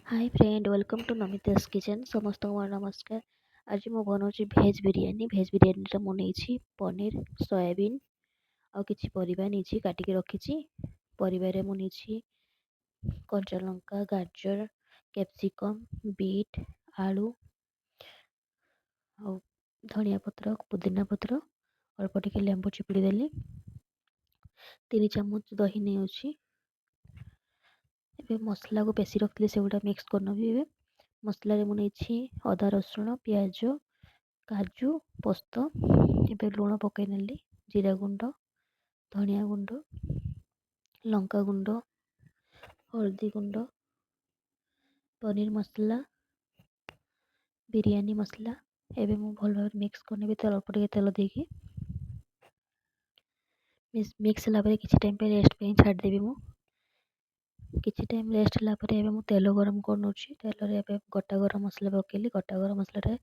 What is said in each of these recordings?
Hi friend welcome to Namita's kitchen समस्त नमस्कार। आज मु बनाऊँ भेज बिरियानी। भेज बिरियानी मु नहीं पनीर सोयाबीन और किसी परिबा नहीं काटिक रखी। परिबारे मु नहीं कंचा लंका गाजर कैप्सिकम बीट आलू और धनिया पत्र पुदीना पत्र अल्प टिके लेंबू चिपुड़ी देली 3 चामच दही नहीं ए मसला को पेसी रखी से गुड़ा मिक्स करनबी। मसला मुझे अदा रसुण पियाज काजू पोस्त ए लुण पकईनेली जीरा गुंड धनिया गुंड लंका गुंड हल्दी गुंड पनीर मसला बिरयानी मसला एबे मु भल भाव मिक्स करने तेल अल्प टिके तेल देकी मिक्स होला किसी टाइम पे रेस्ट पे छाड़देवी। मु किसी टाइम रेस्ट होला मु तेल गरम कर तेल गोटा गरम मसला पकेली। गोटा गरम मसला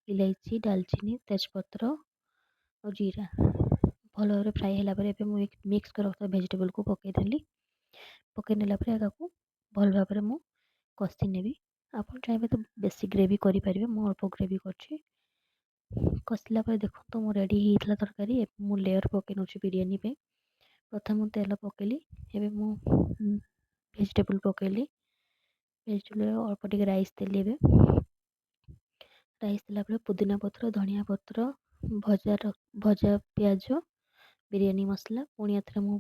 इलायची दालचीनी तेजपत्र और जीरा भल भाव फ्राए है मिक्स कर भेजिटेबल को पकईदेली। पकई नेला भल भाव मु कषि नेबी। आप चाहिए तो बेसी ग्रेवी करें मु अल्प ग्रेवी कर कषिला देखो मो रेडी होता तरकारी मु लेयर पकई नौ बिरयानी पे। प्रथम तेल पकेली एबे मु भेजिटेबल पकेली भेजिटेबल अल्प टिके राइस देली राइस देला पुदीना पत्र धनिया पत्र भजा भजा पियाज बिरयानी मसला पुणी एथरे मु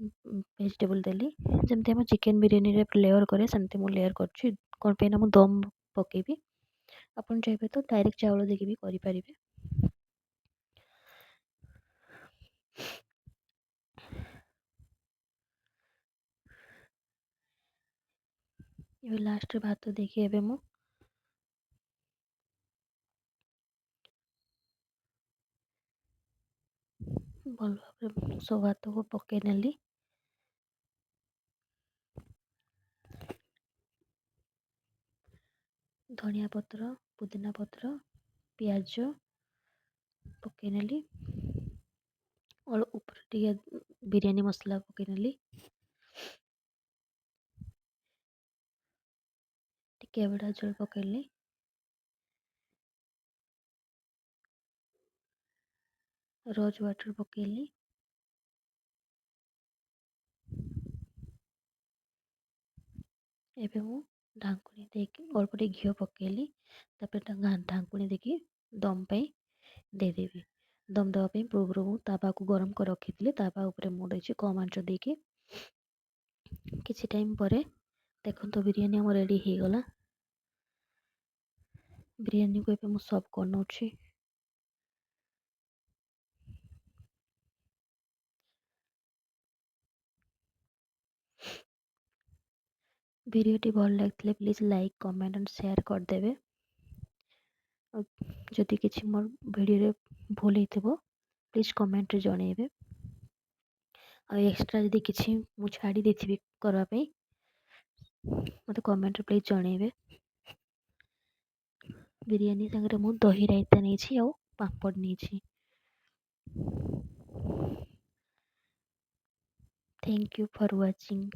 भेजिटेबल देली जमती आम चिकेन बिरयानी रे लेयर करे सेमती मु लेयर करछि। कौन पे ना मु दम पकेबी आपन चाहिए तो डायरेक्ट चावल देके भी करि परिबे। ये लास्ट भात देखिए एबे मु भल भाव सब भात को पकई नेली धनिया पत्र पुदीना पत्र पियाज पकई नेली और ऊपर टिके बिरयानी मसला पकई नेली टिके बड़ा जल पकईली रोज वाटर पकईली एबे मु ढांकुणी देकी अल्प टिके घी पकईली ढांकुणी देकी दम पे देदेवी। दम देवाई पूर्व मु तावा को गरम कर रखी तावा उपरे मु देछि कम आंच देकी किसी टाइम पर देखो तो बिरयानी हम रेडी हो गला। बिरयानी को एबे मु सर्व करनोछि। वीडियोटी भल लगे please like comment and share करदेवे। जदि किसी मोर वीडियो भूल हो प्लीज कमेंट रे जणेबे। आ एक्स्ट्रा जदि किसी मु छाड़ी देथिबी करबा मते कमेंट रे प्लीज जणेबे। बिरयानी संगे मु दही रायता नहीं और पापड़ नहीं। Thank you for watching.